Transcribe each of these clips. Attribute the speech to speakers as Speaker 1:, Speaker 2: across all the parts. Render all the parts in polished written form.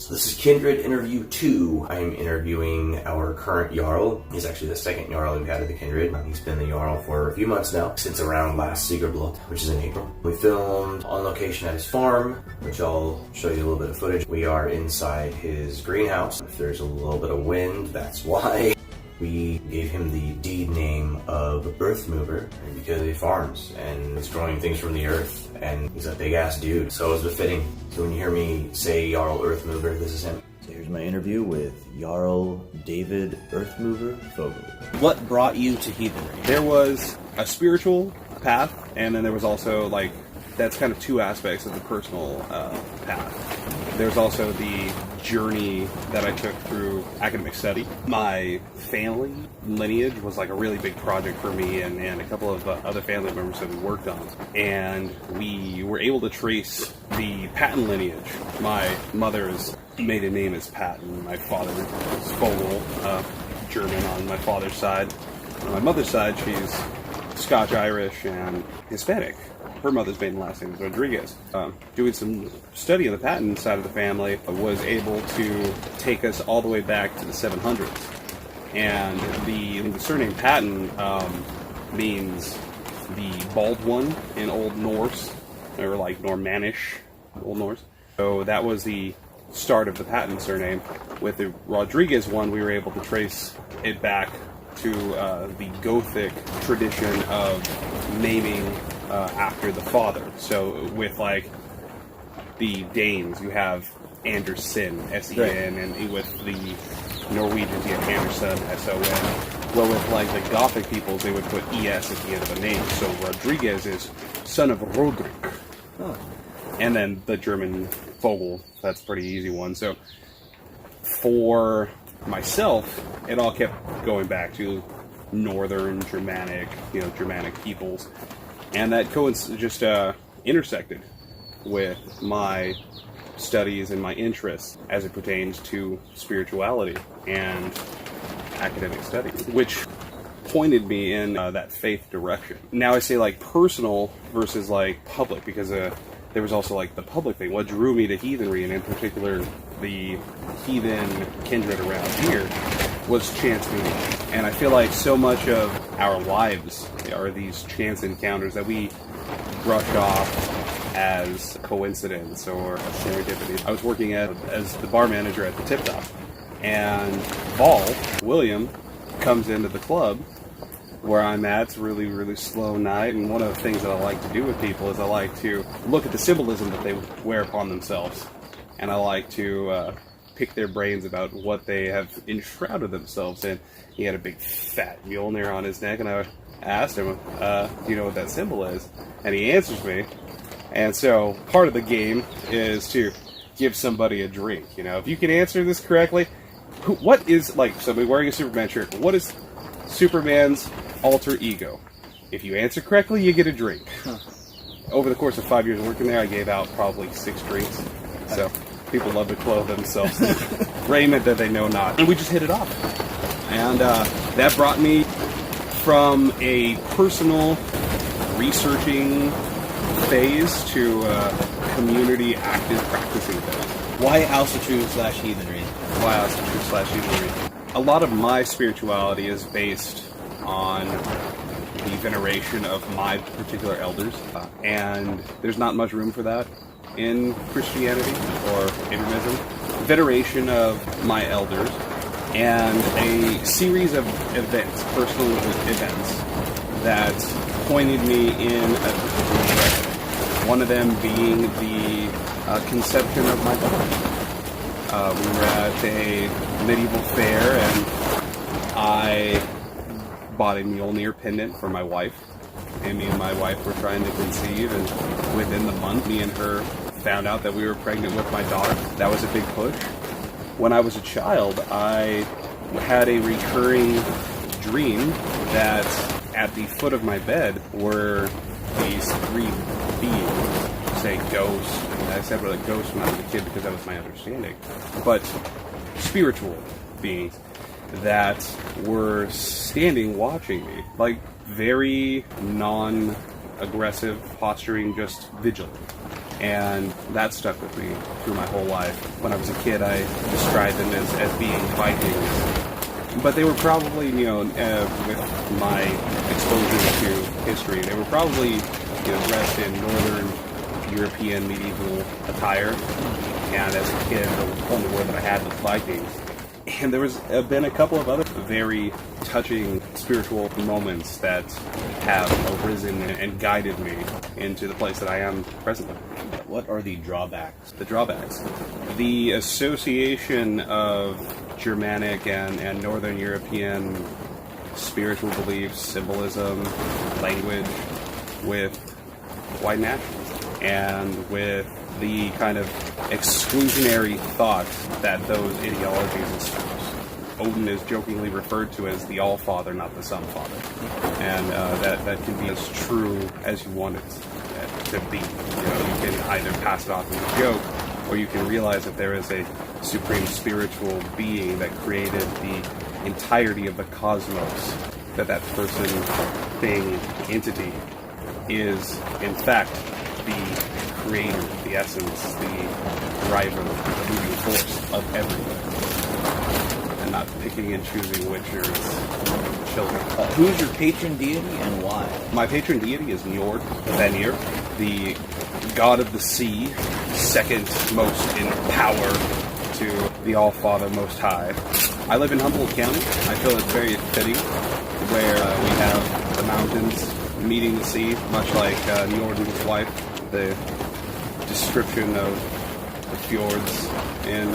Speaker 1: So this is Kindred interview 2. I am interviewing our current Jarl. He's actually the second Jarl we've had at the Kindred. He's been the Jarl for a few months now, since around last Sigurblot, which is in April. We filmed on location at his farm, which I'll show you a little bit of footage. We are inside his greenhouse. If there's a little bit of wind, that's why. We gave him the deed name of Earthmover because he farms and is growing things from the earth, and he's a big ass dude, so it's befitting. So when you hear me say Jarl Earthmover, this is him. So here's my interview with Jarl David Earthmover Vogele. What brought you to Heathenry?
Speaker 2: There was a spiritual path, and then there was also, that's kind of two aspects of the personal path. There's also the journey that I took through academic study. My family lineage was a really big project for me and a couple of other family members that we worked on. And we were able to trace the patron lineage. My mother's maiden name is Patton. My father is Vogele, German on my father's side. On my mother's side, she's Scotch-Irish and Hispanic. Her mother's maiden last name is Rodriguez. Doing some study on the Patton side of the family was able to take us all the way back to the 700s. And the surname Patton means the bald one in Old Norse, or Normanish Old Norse. So that was the start of the Patton surname. With the Rodriguez one, we were able to trace it back to the Gothic tradition of naming after the father. So with the Danes, you have Anderson, S-E-N, and with the Norwegians, you have Anderson, S-O-N. Well, with the Gothic peoples, they would put E-S at the end of a name. So Rodriguez is son of Rodrik. Huh. And then the German Vogel, that's a pretty easy one. So for myself, it all kept going back to northern Germanic, Germanic peoples. And that just intersected with my studies and my interests as it pertains to spirituality and academic studies, which pointed me in that faith direction. Now I say personal versus public, because there was also the public thing. What drew me to heathenry, and in particular the heathen kindred around here, was chance meeting. And I feel like so much of our lives are these chance encounters that we brush off as coincidence or a serendipity. I was working as the bar manager at the Tip Top, and William comes into the club where I'm at. It's a really, really slow night, and one of the things that I like to do with people is I like to look at the symbolism that they wear upon themselves, and I like to pick their brains about what they have enshrouded themselves in. He had a big fat Mjolnir on his neck, and I asked him, do you know what that symbol is? And he answers me. And so part of the game is to give somebody a drink. If you can answer this correctly, what is, somebody wearing a Superman shirt, what is Superman's alter ego? If you answer correctly, you get a drink. Huh. Over the course of 5 years of working there, I gave out probably 6 drinks. So people love to clothe themselves in raiment that they know not. And we just hit it off. And that brought me from a personal researching phase to a community active practicing phase.
Speaker 1: Why Asatru/Heathenry?
Speaker 2: Why Asatru/Heathenry? A lot of my spirituality is based on the veneration of my particular elders, and there's not much room for that in Christianity or Hinduism. Veneration of my elders and a series of events, personal events, that pointed me in a particular direction. One of them being the conception of my daughter. We were at a medieval fair, and I bought a Mjolnir pendant for my wife. And me and my wife were trying to conceive, and within the month, me and her found out that we were pregnant with my daughter. That was a big push. When I was a child, I had a recurring dream that at the foot of my bed were these 3 beings, say ghosts. I said what a ghost when I was a kid because that was my understanding. But spiritual beings that were standing watching me, very aggressive, posturing, just vigilant. And that stuck with me through my whole life. When I was a kid, I described them as being Vikings. But they were probably, with my exposure to history, they were probably dressed in northern European medieval attire. And as a kid, the only word that I had was Vikings. And there was been a couple of other very touching spiritual moments that have arisen and guided me into the place that I am presently.
Speaker 3: What are the drawbacks?
Speaker 2: The drawbacks. The association of Germanic and Northern European spiritual beliefs, symbolism, language with white nationalism, and with the kind of exclusionary thought that those ideologies espouse. Odin is jokingly referred to as the All-Father, not the Son-Father. And that can be as true as you want it to be. You can either pass it off as a joke, or you can realize that there is a supreme spiritual being that created the entirety of the cosmos, that person, thing, entity is, in fact, the creator, the essence, the driver, the moving force of everything. And not picking and choosing which are its children.
Speaker 3: Who is your patron deity and why?
Speaker 2: My patron deity is Njord, Vanir, the god of the sea, second most in power to the All-Father Most High. I live in Humboldt County. I feel it's very fitting, where we have the mountains meeting the sea, much like Njord and his wife. The description of the fjords in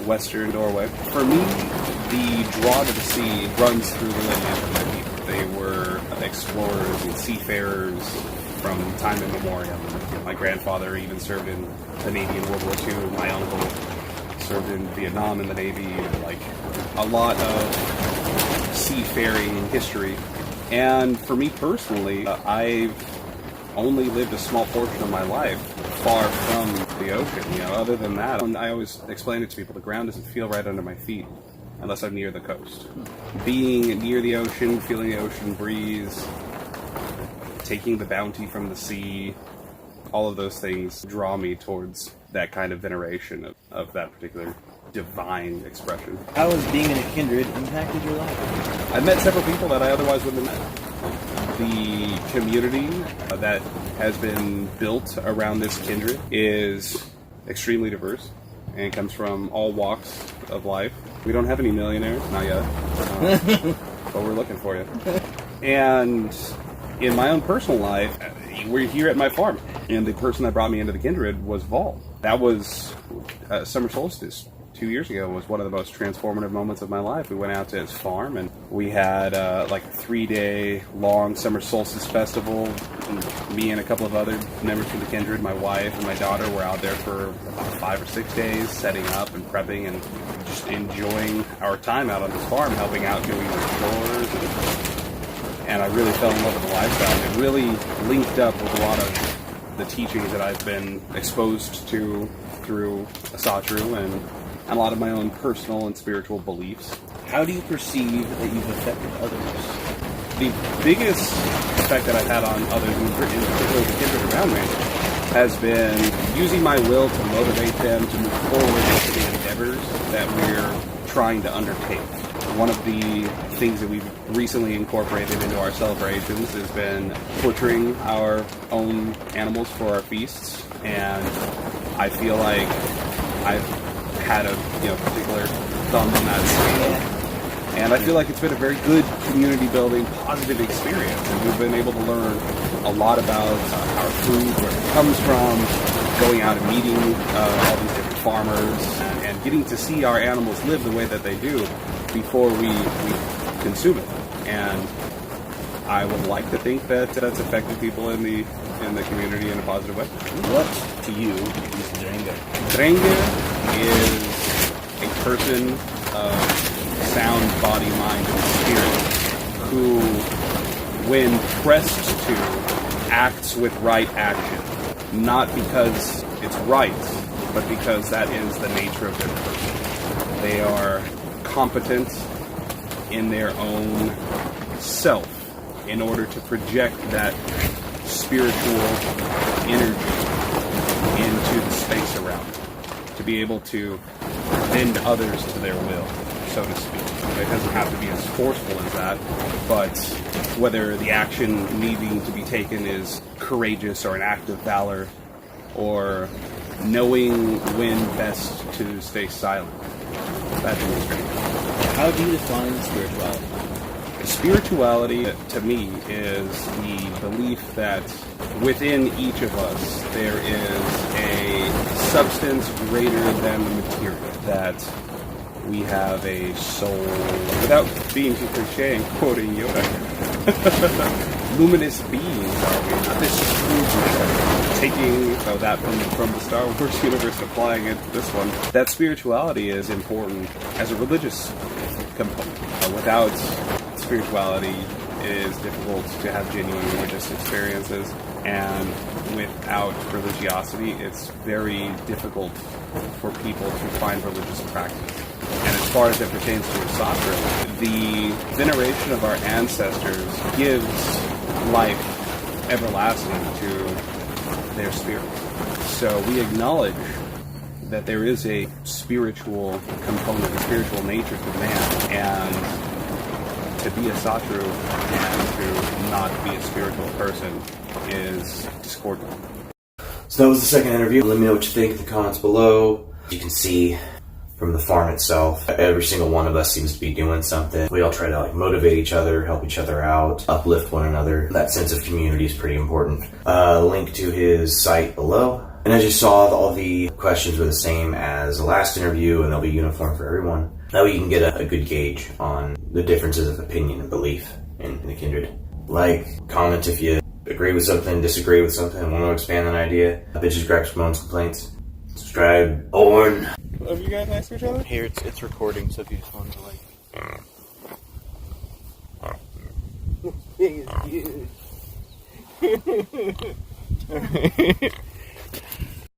Speaker 2: western Norway. For me, the draw to the sea runs through the lineage of my people. They were explorers and seafarers from time immemorial. My grandfather even served in the Navy in World War II. My uncle served in Vietnam in the Navy. Like a lot of seafaring history. And for me personally, I've only lived a small portion of my life far from the ocean. Other than that, I always explain it to people, the ground doesn't feel right under my feet unless I'm near the coast. Being near the ocean, feeling the ocean breeze, taking the bounty from the sea, all of those things draw me towards that kind of veneration of that particular divine expression.
Speaker 3: How has being in a kindred impacted your life?
Speaker 2: I've met several people that I otherwise wouldn't have met. The community that has been built around this kindred is extremely diverse and comes from all walks of life. We don't have any millionaires, not yet, but we're looking for you. And in my own personal life, we're here at my farm, and the person that brought me into the kindred was Vol. That was summer solstice. 2 years ago was one of the most transformative moments of my life. We went out to his farm and we had like a 3-day long summer solstice festival. And me and a couple of other members from the kindred, my wife and my daughter, were out there for about 5 or 6 days, setting up and prepping and just enjoying our time out on this farm, helping out doing the chores. And I really fell in love with the lifestyle. It really linked up with a lot of the teachings that I've been exposed to through Asatru and a lot of my own personal and spiritual beliefs.
Speaker 3: How do you perceive that you've affected others?
Speaker 2: The biggest effect that I've had on others, in particular the kindred around me, has been using my will to motivate them to move forward into the endeavors that we're trying to undertake. One of the things that we've recently incorporated into our celebrations has been butchering our own animals for our feasts, and I feel like I've had a particular thumb on that scale. And I feel like it's been a very good community building, positive experience. And we've been able to learn a lot about our food, where it comes from, going out and meeting all these different farmers, and getting to see our animals live the way that they do before we consume it. And I would like to think that that's affected people in the community in a positive way.
Speaker 3: What to you is Drengr?
Speaker 2: Drengr is a person of sound body, mind, and spirit who, when pressed to, acts with right action. Not because it's right, but because that is the nature of their person. They are competent in their own self in order to project that spiritual energy into the space around it, to be able to bend others to their will, so to speak. It doesn't have to be as forceful as that, but whether the action needing to be taken is courageous or an act of valor, or knowing when best to stay silent. That's what's great.
Speaker 3: How do you define spirituality?
Speaker 2: Spirituality, to me, is the belief that within each of us there is a substance greater than the material, that we have a soul, without being too cliche and quoting Yoda. Luminous beings are we, not this true, taking that from the Star Wars universe, applying it to this one. That spirituality is important as a religious component. Without spirituality, it is difficult to have genuine religious experiences, and without religiosity, it's very difficult for people to find religious practice. And as far as it pertains to Asatru, the veneration of our ancestors gives life everlasting to their spirits. So we acknowledge that there is a spiritual component, a spiritual nature to man, and to be Asatru and to not be a spiritual person is discordant.
Speaker 1: So that was the second interview. Let me know what you think in the comments below. You can see from the farm itself, every single one of us seems to be doing something. We all try to motivate each other, help each other out, uplift one another. That sense of community is pretty important. Link to his site below. And as you saw, all the questions were the same as the last interview, and they'll be uniform for everyone. That way you can get a good gauge on the differences of opinion and belief in the Kindred. Comment if you agree with something, disagree with something, want to expand an idea. Bitches, gripes, moans, complaints. Subscribe. Orn.
Speaker 2: Are you guys nice to each other?
Speaker 3: Here, it's recording, so if you just want to, Thing is huge.